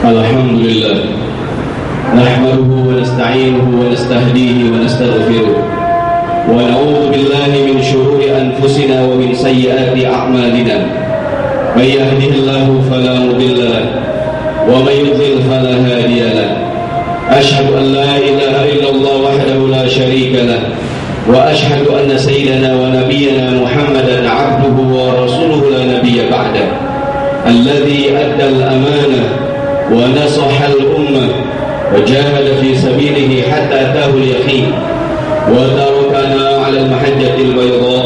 الحمد لله نحمده ونستعينه ونستهديه ونستغفره ونعوذ بالله من شرور أنفسنا ومن سيئات أعمالنا من يهده الله فلا مضل له ومن يضلل فلا هادي له أشهد أن لا إله إلا الله وحده لا شريك له وأشهد أن سيدنا ونبينا محمدا عبده ورسوله لا نبي بعده الذي أدى الأمانة ونصح الأمة وجاهد في سبيله حتى أتاه اليقين وتركنا على المحجة البيضاء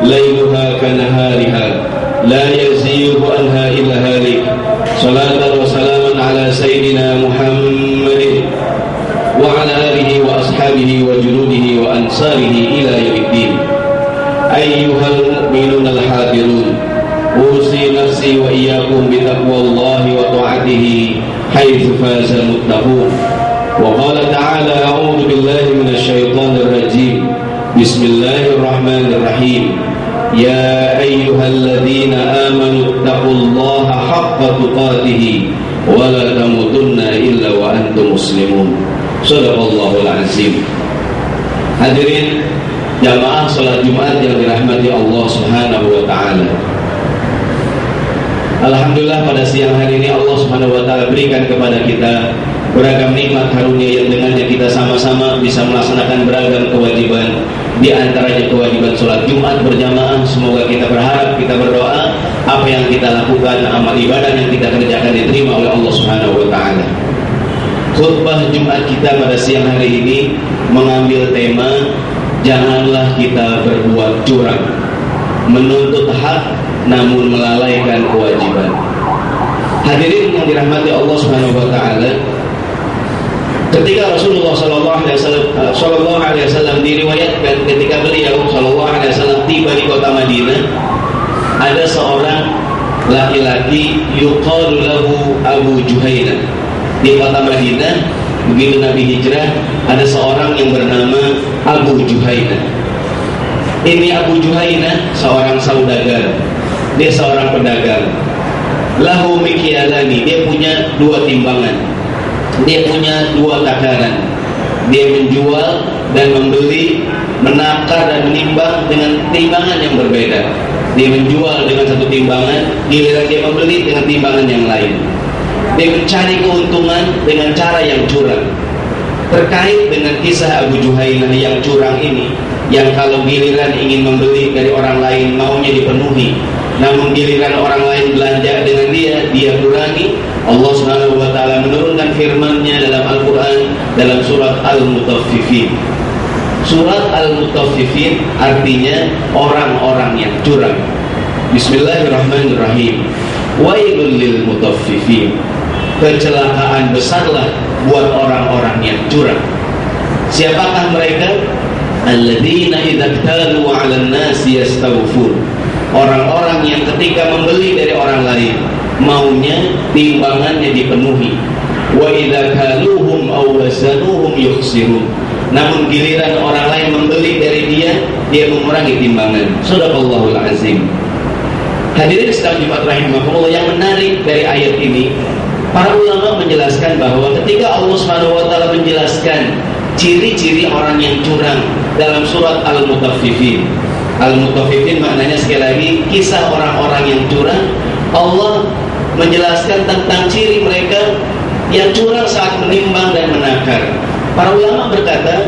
ليلها كنهارها لا يزيغ عنها إلا هالك صلاة وسلاما على سيدنا محمد وعلى آله وأصحابه وجنوده وأنصاره إلى يوم الدين. أيها المؤمنون الحاضرون أوصي نفسي وإياكم بتقوى الله وطاعته حيث فاز المتقون. وقال تعالى أعوذ بالله من الشيطان الرجيم بسم الله الرحمن الرحيم يا أيها الذين آمنوا اتقوا الله حق تقاته ولا تموتن إلا وأنتم مسلمون. Shadaqallahul azim. Hadirin jamaah salat Jumat yang dirahmati Allah Subhanahu wa taala. Alhamdulillah pada siang hari ini Allah Subhanahu wa taala berikan kepada kita beragam nikmat karunia yang dengannya kita sama-sama bisa melaksanakan beragam kewajiban, di antaranya kewajiban salat Jumat berjamaah. Semoga kita berharap, kita berdoa apa yang kita lakukan, amal ibadah yang kita kerjakan diterima oleh Allah Subhanahu wa taala. Khutbah Jumat kita pada siang hari ini mengambil tema janganlah kita berbuat curang, menuntut hak namun melalaikan kewajiban. Hadirin yang dirahmati Allah Subhanahu wa taala, ketika Rasulullah sallallahu alaihi wasallam diriwayatkan ketika beliau sallallahu alaihi wasallam tiba di kota Madinah, ada seorang laki-laki yuqalu lahu Abu Juhainah. Di kota Madinah begitu Nabi hijrah, ada seorang yang bernama Abu Juhainah. Ini Abu Juhainah seorang saudagar, dia seorang pedagang. Lahu mikyalani, dia punya dua timbangan, dia punya dua takaran. Dia menjual dan membeli, menakar dan menimbang dengan timbangan yang berbeda. Dia menjual dengan satu timbangan, giliran dia membeli dengan timbangan yang lain. Dia mencari keuntungan dengan cara yang curang. Terkait dengan kisah Abu Juhainah yang curang ini, yang kalau giliran ingin membeli dari orang lain maunya dipenuhi, namun giliran orang lain belanja dengan dia kurangi. Allah Subhanahu wa taala menurunkan firman-Nya dalam Al-Qur'an dalam surat Al-Mutaffifin. Surat Al-Mutaffifin artinya orang-orang yang curang. Bismillahirrahmanirrahim. Wailul lil mutaffifin. Kecelakaan besarlah buat orang-orang yang curang. Siapakah mereka? Alladzina idza iktalu 'alan nasi yastawfun. Orang-orang yang ketika membeli dari orang lain maunya timbangannya dipenuhi. Wa idza kaluhum aw wazanuhum yukhsirun. Namun giliran orang lain membeli dari dia mengurangi timbangan. Shadaqallahul azim. Hadirin sekalian Jumat rahimakumullah, yang menarik dari ayat ini, para ulama menjelaskan bahwa ketika Allah Subhanahu wa taala menjelaskan ciri-ciri orang yang curang dalam surat Al-Mutaffifin. Al-Mutaffifin maknanya sekali lagi kisah orang-orang yang curang. Allah menjelaskan tentang ciri mereka yang curang saat menimbang dan menakar. Para ulama berkata,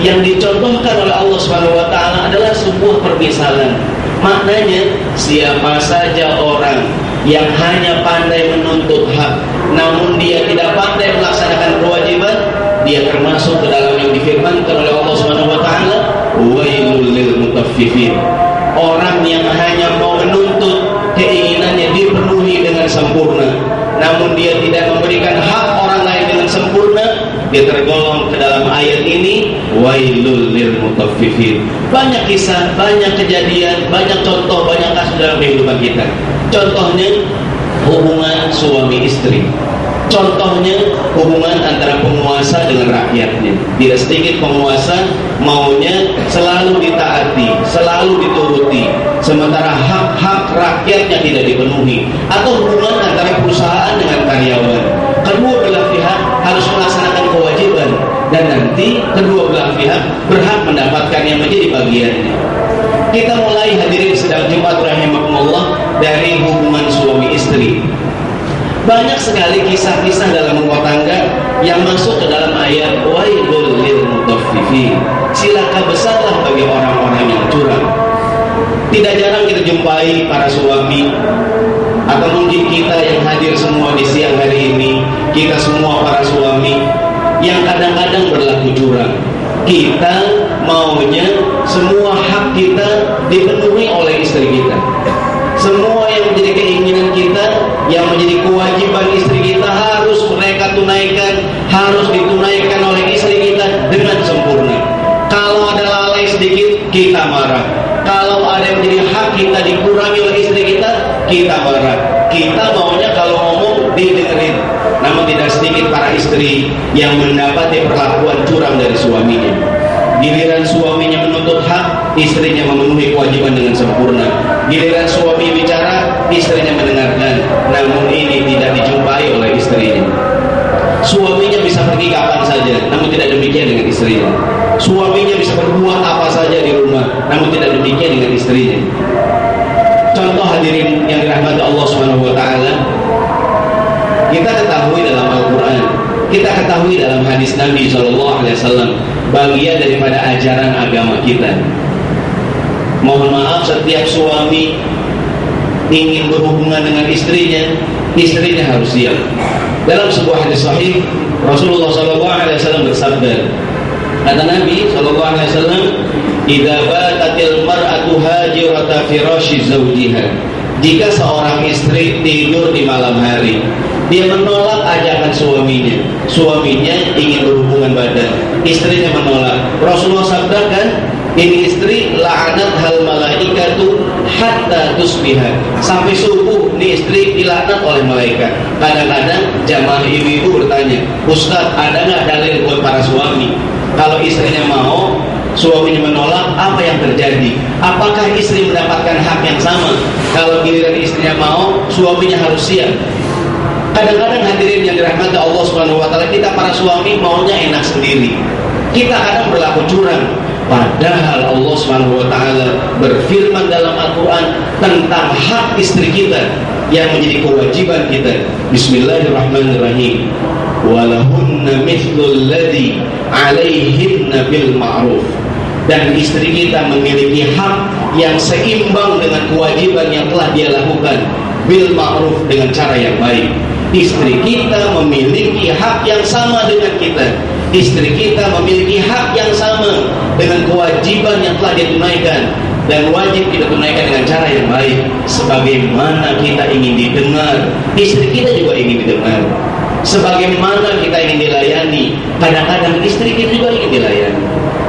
yang dicontohkan oleh Allah Subhanahu wa taala adalah sebuah permisalan. Maknanya siapa saja orang yang hanya pandai menuntut hak namun dia tidak pandai melaksanakan kewajiban, dia termasuk ke dalam yang difirmankan oleh Allah Subhanahu wa taala, wailul lil mutaffifin. Orang yang hanya mau menuntut keinginannya dipenuhi dengan sempurna namun dia tidak memberikan hak orang lain dengan sempurna, dia tergolong ke dalam ayat ini wailul lil mutaffifin. Banyak kisah, banyak kejadian, banyak contoh, banyak kasus dalam kehidupan kita. Contohnya hubungan suami istri. Contohnya hubungan antara penguasa dengan rakyatnya. Tidak sedikit penguasa maunya selalu ditaati, selalu dituruti, sementara hak-hak rakyatnya tidak dipenuhi. Atau hubungan antara perusahaan dengan karyawan. Kedua berarti kedua belah pihak berhak mendapatkan yang menjadi bagiannya. Kita mulai hadirin sedang Jumat rahimakumullah dari hubungan suami istri. Banyak sekali kisah-kisah dalam rumah tangga yang masuk ke dalam ayat wailul lil mutaffifin. Cilaka besarlah bagi orang-orang yang curang. Tidak jarang kita jumpai para suami, atau mungkin kita yang hadir semua di siang hari ini, kita semua para suami yang kadang-kadang berlaku curang. Kita maunya semua hak kita dipenuhi oleh istri kita. Semua yang menjadi keinginan kita, yang menjadi kewajiban istri kita harus mereka tunaikan, harus ditunaikan oleh istri kita dengan sempurna. Kalau ada lalai sedikit, kita marah. Kalau ada yang menjadi hak kita dikurangi oleh istri kita, kita marah. Kita maunya kalau ngomong didengerin. Namun tidak sedikit para istri yang mendapati perlakuan curang dari suaminya. Giliran suaminya menuntut hak, istrinya memenuhi kewajiban dengan sempurna. Giliran suami bicara, istrinya mendengarkan. Namun ini tidak dijumpai oleh istrinya. Suaminya bisa pergi kapan saja, namun tidak demikian dengan istrinya. Suaminya bisa berbuat apa saja di rumah, namun tidak demikian dengan istrinya. Contoh hadirin yang dirahmati Allah Subhanahu wa taala, kita ketahui dalam Al-Qur'an, kita ketahui dalam hadis Nabi sallallahu alaihi wasallam, bagian daripada ajaran agama kita. Mohon maaf, setiap suami ingin berhubungan dengan istrinya, istrinya harus siap. Dalam sebuah hadis sahih, Rasulullah sallallahu alaihi wasallam bersabda, kata Nabi sallallahu alaihi wasallam, "Idza batatil mar'atu hajirata firasyi zawjiha." Jika seorang istri tidur di malam hari, dia menolak ajakan suaminya. Suaminya ingin berhubungan badan, istrinya menolak. Rasulullah sabdakan, ini istri la'anat hal malaikatu hatta tusbiha. Sampai subuh ini istri dilaknat oleh malaikat. Kadang-kadang jamaah ibu-ibu bertanya, Ustaz, ada nggak dalil buat para suami? Kalau istrinya mau, suaminya menolak, apa yang terjadi? Apakah istri mendapatkan hak yang sama? Kalau giliran istrinya mau, suaminya harus siap. Kadang-kadang hadirin yang dirahmati Allah Subhanahu wa taala, kita para suami maunya enak sendiri. Kita kadang berlaku curang. Padahal Allah Subhanahu wa taala berfirman dalam Al-Qur'an tentang hak istri kita yang menjadi kewajiban kita. Bismillahirrahmanirrahim. Walahunna mithlul ladzi 'alaihinna bil ma'ruf. Dan istri kita memiliki hak yang seimbang dengan kewajiban yang telah dia lakukan bil ma'ruf, dengan cara yang baik. Istri kita memiliki hak yang sama dengan kita. Istri kita memiliki hak yang sama dengan kewajiban yang telah dia tunaikan, dan wajib kita tunaikan dengan cara yang baik. Sebagaimana kita ingin didengar, istri kita juga ingin didengar. Sebagaimana kita ingin dilayani, kadang-kadang istri kita juga ingin dilayani.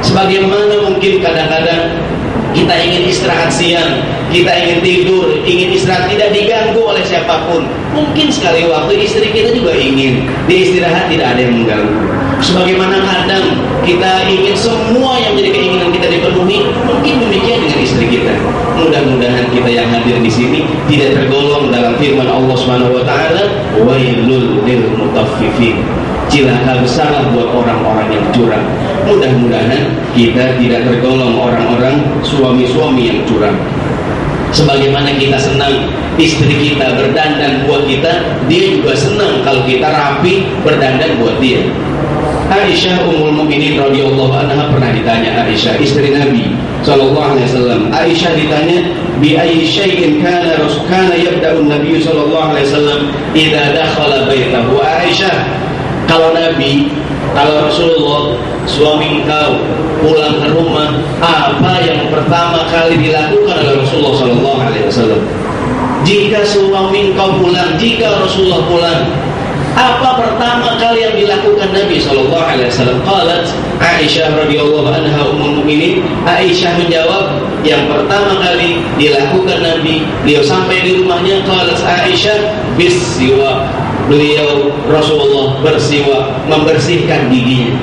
Sebagaimana mungkin kadang-kadang kita ingin istirahat siang, kita ingin tidur, ingin istirahat tidak diganggu oleh siapapun. Mungkin sekali waktu istri kita juga ingin diistirahat, tidak ada yang mengganggu. Sebagaimana kadang kita ingin semua yang menjadi keinginan kita dipenuhi, mungkin demikian dengan istri kita. Mudah-mudahan kita yang hadir di sini tidak tergolong dalam firman Allah Subhanahu wa taala, wailul lil mutaffifin. Cilaka besarlah buat orang-orang yang curang. Mudah-mudahan kita tidak tergolong orang-orang suami-suami yang curang. Sebagaimana kita senang istri kita berdandan buat kita, dia juga senang kalau kita rapi berdandan buat dia. Aisyah Ummul Mukminin radhiyallahu anha pernah ditanya, Aisyah istri Nabi sallallahu alaihi wasallam, Aisyah ditanya, bi ayyi syai'in kana yabda'u an-nabiy sallallahu alaihi wasallam idza dakhala baitahu. Aisyah, kalau Nabi, kalau Rasulullah, suami engkau pulang ke rumah, apa yang pertama kali dilakukan oleh Rasulullah sallallahu alaihi wasallam? Jika suami engkau pulang, jika Rasulullah pulang, apa pertama kali yang dilakukan Nabi sallallahu alaihi wasallam? Qalat Aisyah radhiyallahu anha ummul mukminin, Aisyah menjawab, yang pertama kali dilakukan Nabi, beliau sampai di rumahnya, qalat Aisyah bisiwak. Beliau Rasulullah bersiwak, membersihkan giginya.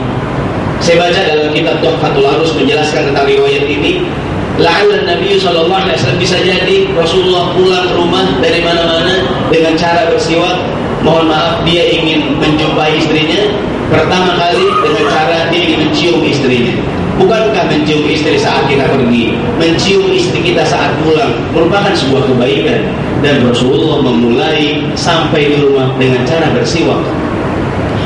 Saya baca dalam kitab Tuhfatul Arus menjelaskan tentang riwayat ini. La'alla Nabi sallallahu alaihi wasallam, bisa jadi Rasulullah pulang ke rumah dari mana-mana dengan cara bersiwak. Mohon maaf, dia ingin menjumpai istrinya, Pertama kali dengan cara dia ingin mencium istrinya. Bukankah mencium istri saat kita pergi, mencium istri kita saat pulang merupakan sebuah kebaikan? Dan Rasulullah memulai sampai di rumah dengan cara bersiwak.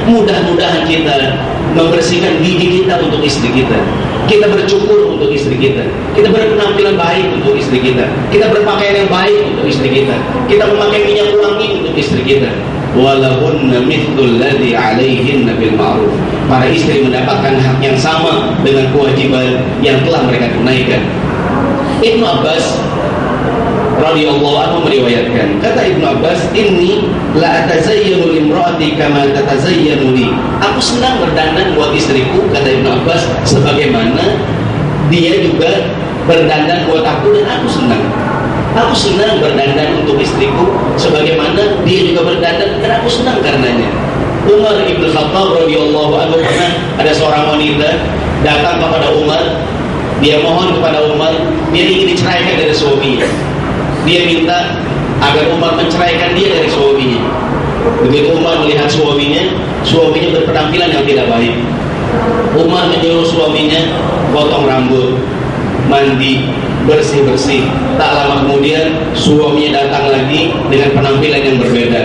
Mudah-mudahan kita membersihkan gigi kita untuk istri kita. Kita bercukur untuk istri kita. Kita berpenampilan baik untuk istri kita. Kita berpakaian yang baik untuk istri kita. Kita memakai minyak wangi untuk istri kita. Walahunna mithlul ladzi 'alaihinna bil ma'ruf. Para istri mendapatkan hak yang sama dengan kewajiban yang telah mereka tunaikan. Ibnu Abbas radhiyallahu anhu meriwayatkan, kata Ibnu Abbas, "Inni la atazayyanu limraati kama tatazayyanu li." Aku senang berdandan buat istriku, kata Ibnu Abbas, sebagaimana dia juga berdandan buat aku dan aku senang. Aku senang berdandan untuk istriku sebagaimana dia juga berdandan dan aku senang karenanya. Umar ibn Khattab radhiyallahu anhu, pernah ada seorang wanita datang kepada Umar. Dia mohon kepada Umar, dia ingin diceraikan dari suaminya. Dia minta agar Umar menceraikan dia dari suaminya. Begitu Umar melihat suaminya berpenampilan yang tidak baik. Umar menyuruh suaminya potong rambut, mandi, bersih-bersih. Tak lama kemudian suaminya datang lagi dengan penampilan yang berbeda.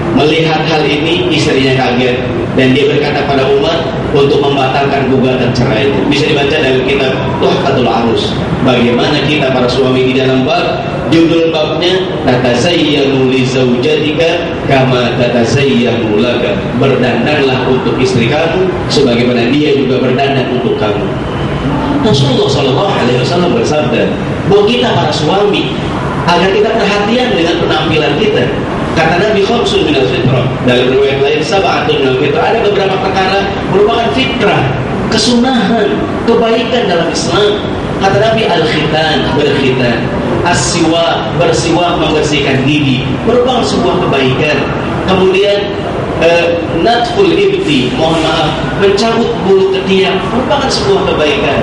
Melihat hal ini, istrinya kaget dan dia berkata pada Umar untuk membatalkan gugatan cerai. Bisa dibaca dalam kitab Tuhfatul Arus. Bagaimana kita para suami di dalam bab, judul babnya tatazayyanu li zaujatika kama tatazayyanu laka. Berdandanlah untuk istri kamu sebagaimana dia juga berdandan untuk kamu. Rasulullah SAW bersabda bahwa kita para suami agar kita perhatian dengan penampilan kita. Kata Nabi, khamsun minal fitrah. Dalam riwayat lain, sab'atun minal fitrah. Ada beberapa perkara merupakan fitrah, kesunahan, kebaikan dalam Islam. Kata Nabi, al-khitan, berkhitan, as-siwak, bersiwak, membersihkan gigi, merupakan sebuah kebaikan. Kemudian natful ibti, mohon maaf, mencabut bulu ketiak, merupakan sebuah kebaikan.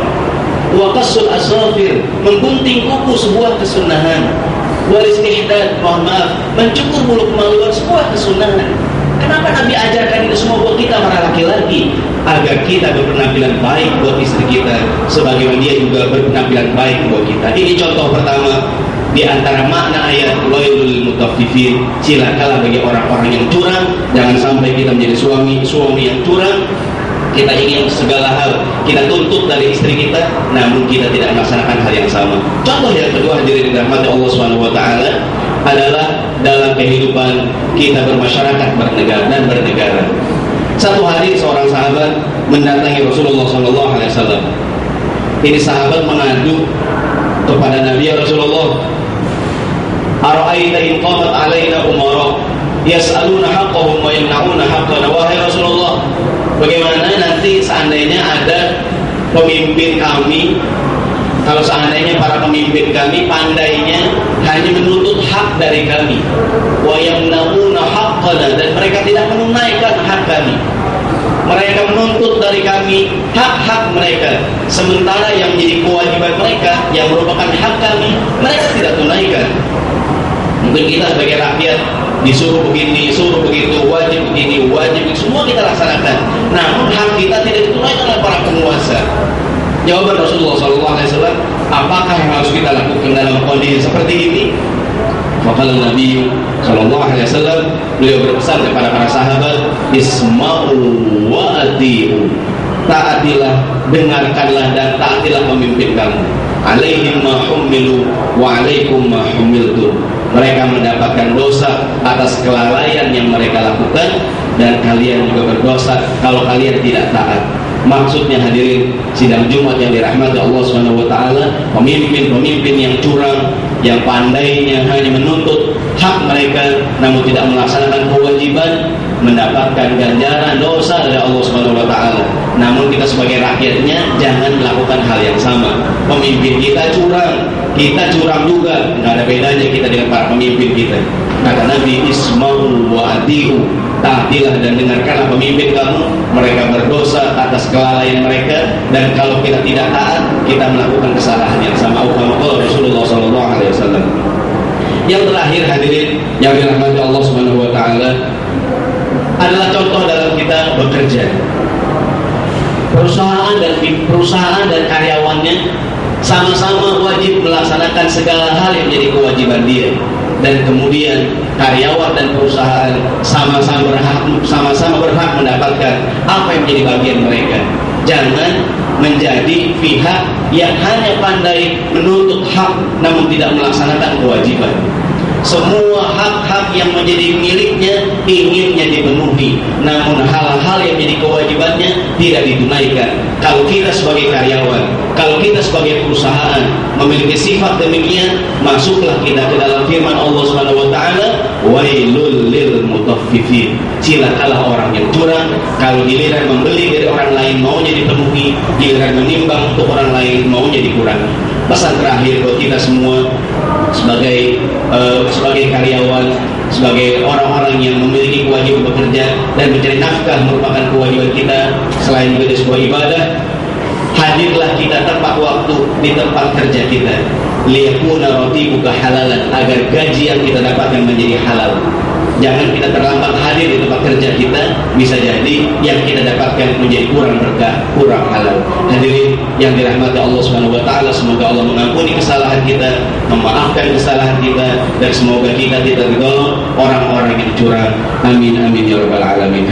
Wa qassul asrafir, menggunting kuku, sebuah kesunahan. Wal istihdad, mohon maaf, mencukur bulu kemaluan, sebuah kesunahan. Kenapa Nabi ajarkan itu semua buat kita para laki-laki? Agar kita berpenampilan baik buat istri kita sebagaimana dia juga berpenampilan baik buat kita. Ini contoh pertama di antara makna ayat wailul mutaffifin, cilakalah bagi orang-orang yang curang. Jangan sampai kita menjadi suami yang curang. Kita ingin segala hal kita tuntut dari istri kita, namun kita tidak melaksanakan hal yang sama. Contoh yang kedua, hadirin dirahmati Allah Subhanahu wa taala, adalah dalam kehidupan kita bermasyarakat, bernegara. Satu hari seorang sahabat mendatangi Rasulullah SAW. Ini sahabat mengadu kepada Nabi, Rasulullah, ara'aita in qamat alaina umara yas'aluna haqqahum wa yamna'una haqqana. Wahai Rasulullah, bagaimana nanti seandainya ada pemimpin kami, kalau seandainya para pemimpin kami pandainya hanya menuntut hak dari kami, wa yamna'una haqqana, dan mereka tidak menunaikan hak kami. Mereka menuntut dari kami hak-hak mereka, sementara yang menjadi kewajiban mereka yang merupakan hak kami, mereka tidak tunaikan. Mungkin kita sebagai rakyat disuruh begini, suruh begitu, wajib begini, wajib begini, semua kita laksanakan. Namun hak kita tidak ditunaikan oleh para penguasa. Jawaban Rasulullah SAW, apakah yang harus kita lakukan dalam kondisi seperti ini? Maka Nabi SAW, beliau berpesan kepada para sahabat, isma'u wa ati'u, taatilah, dengarkanlah dan taatilah pemimpin kamu. Alaihim ma hummilu wa alaikum ma hummiltum. Mereka mendapatkan dosa atas kelalaian yang mereka lakukan, dan kalian juga berdosa kalau kalian tidak taat. Maksudnya hadirin sidang Jumat yang dirahmati Allah Subhanahu wa taala, pemimpin-pemimpin yang curang, yang pandainya hanya menuntut hak mereka namun tidak melaksanakan kewajiban, mendapatkan ganjaran dosa dari Allah Subhanahu wa taala. Namun kita sebagai rakyatnya jangan melakukan hal yang sama. Pemimpin kita curang, kita curang juga, enggak ada bedanya kita dengan para pemimpin kita. Kata Nabi, isma'u wa ati'u, taatilah dan dengarkanlah pemimpin kamu. Mereka berdosa atas kelalaian mereka, dan kalau kita tidak taat, kita melakukan kesalahan yang sama. Rasulullah SAW. Yang terakhir hadirin yang dirahmati Allah Subhanahu wa taala adalah contoh dalam kita bekerja. Perusahaan dan karyawannya sama-sama wajib melaksanakan segala hal yang menjadi kewajiban dia, dan kemudian karyawan dan perusahaan sama-sama berhak mendapatkan apa yang menjadi bagian mereka. Jangan menjadi pihak yang hanya pandai menuntut hak namun tidak melaksanakan kewajiban. Semua hak-hak yang menjadi miliknya inginnya dipenuhi, namun hal-hal yang menjadi kewajibannya tidak ditunaikan. Kalau kita sebagai karyawan, kalau kita sebagai perusahaan memiliki sifat demikian, masuklah kita ke dalam firman Allah Subhanahu wa taala, wailul lil mutaffifin. Cilakalah orang yang curang, kalau giliran membeli dari orang lain maunya dipenuhi, giliran menimbang untuk orang lain maunya dikurangi. Pesan terakhir buat kita semua sebagai karyawan, sebagai orang-orang yang memiliki kewajiban bekerja dan mencari nafkah merupakan kewajiban kita selain menjadi sebuah ibadah. Hadirlah kita tepat waktu di tempat kerja kita, liyakuna ratibuka halalan, agar gaji yang kita dapatkan menjadi halal. Jangan kita terlambat hadir di tempat kerja kita, bisa jadi yang kita dapatkan menjadi kurang berkah, kurang halal. Hadirin yang dirahmati Allah Subhanahu wa taala, semoga Allah mengampuni kesalahan kita, memaafkan kesalahan kita, dan semoga kita tidak tergolong orang-orang yang curang. Amin amin ya rabbal alamin.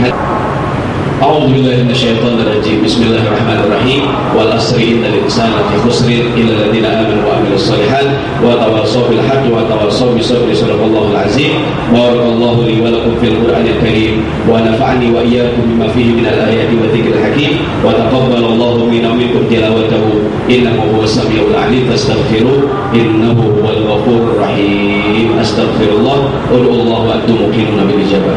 A'udzu billahi minasyaitonir rajim. Bismillahirrahmanirrahim. Wal asri innal insana lafi khusrin illa alladziina aamanu wa 'amilus shalihat wa tawassaw bil haqqi wa tawassaw bis sabri. Shadaqallahul azim. Barakallahu li wa lakum fil Qur'anil karim wa nafa'ani wa iyyakum bima fihi minal ayati wa dzikril hakim wa taqabbalallahu minna wa minkum tilawatahu innahu huwas samiul 'alim. Fastaghfiruh innahu huwal ghafurur rahim. Astaghfirullah. Ud'ullaha wa antum muqinuna bil ijabah.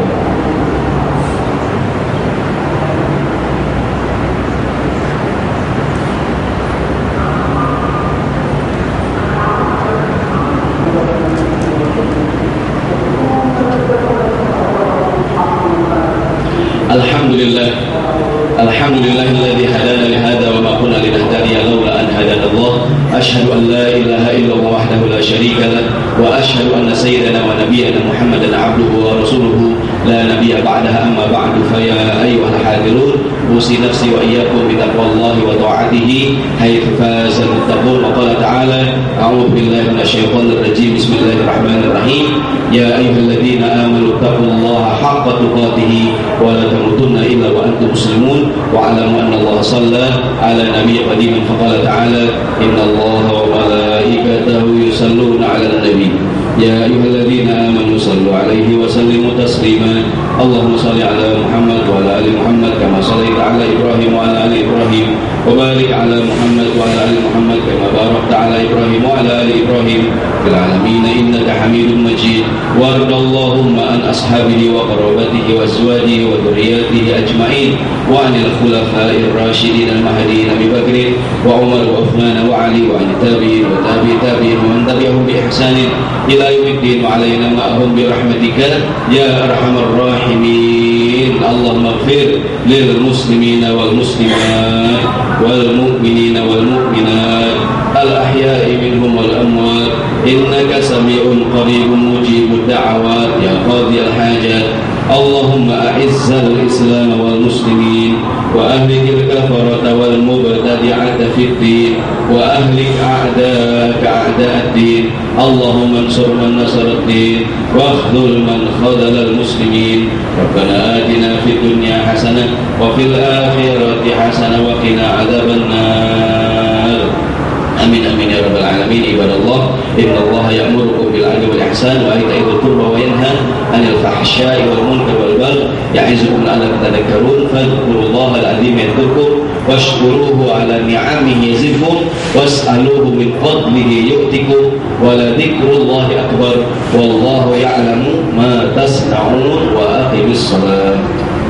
Alhamdulillahilladzi hadana li hadza wa ma kunna linahtadiya laula an hadana Allah. Asyhadu an la ilaha illallah wahdahu la syarika lah wa asyhadu anna sayyidana wa nabiyyana Muhammadan 'abduhu wa rasuluhu la nabiyya ba'dahu. Amma ba'du, fa ya ayyuhal hadirun, usi nafsi wa iyyakum bi taqwallahi wa ta'atihi haitsu fazal muttaqun. Wa qala ta'ala, a'udzu billahi minasyaitonir rajim. Bismillahirrahmanirrahim. Ya ayyuhalladzina amanu taqullaha haqqa tuqatih wa la tamutunna illa wa antum muslimun wa alamu anna Allah shalla ala nabiyyi qadiman. Faqala ta'ala, inna Allaha wa malaikatahu yusalluna 'alan nabi ya ayyuhalladzina amanu sallu 'alaihi wa sallimu taslima. Allahumma shalli 'ala Muhammad wa 'ala ali Muhammad kama shallaita 'ala Ibrahim wa 'ala ali Ibrahim wa barik 'ala Muhammad wa 'ala ali Muhammad kama barakta 'ala Ibrahim wa 'ala ali Ibrahim fil 'alamin innaka Hamidum Majid. Warda Allahumma an ashabihi wa qarabatihi wa azwajihi wa dhurriyyatihi ajma'in wa 'anil khulafa'ir rasyidin al-mahdiyyin Abi Bakr wa Umar wa Uthman wa Ali wa 'anil tabi'in wa tabi'in wa man tabi'ahum bi ihsanin ila yaumiddin wa 'alaina ma'ahum bi rahmatika ya arhamar rahimin. Allahumma ighfir lil muslimina wal muslimat wal mu'minina wal mu'minat al ahya'i minhum wal amwat innaka sami'un qaribun mujibud da'awat ya qadiyal hajat. Allahumma a'izzal islam wal muslimin wa ahlikil kafarata wal mubtadi'ata fid din wa ahlik a'da'aka a'da'ad din. Allahumma ansur man nasara ad-din wa akhdhul man khadhala al-muslimin. Rabbana atina fid dunya hasanah wa fil akhirati hasanah wa qina adzaban nar. Amin amin ya rabbal alamin. Ibadallah, innallaha ya'murukum bil 'adli wal ihsan wa ita'i dzil qurba wa yanha 'anil fahsya'i wal munkari wal baghi ya'izukum la'allakum tadhakkarun. Fadhkurullaha al-'azim yadhkurkum washkuruhu 'ala ni'amihi yazidkum was'aluhu min fadlihi yu'tikum wa la dzikrullahi akbar wallahu ya'lamu ma tasna'un. Wa aqimis shalah.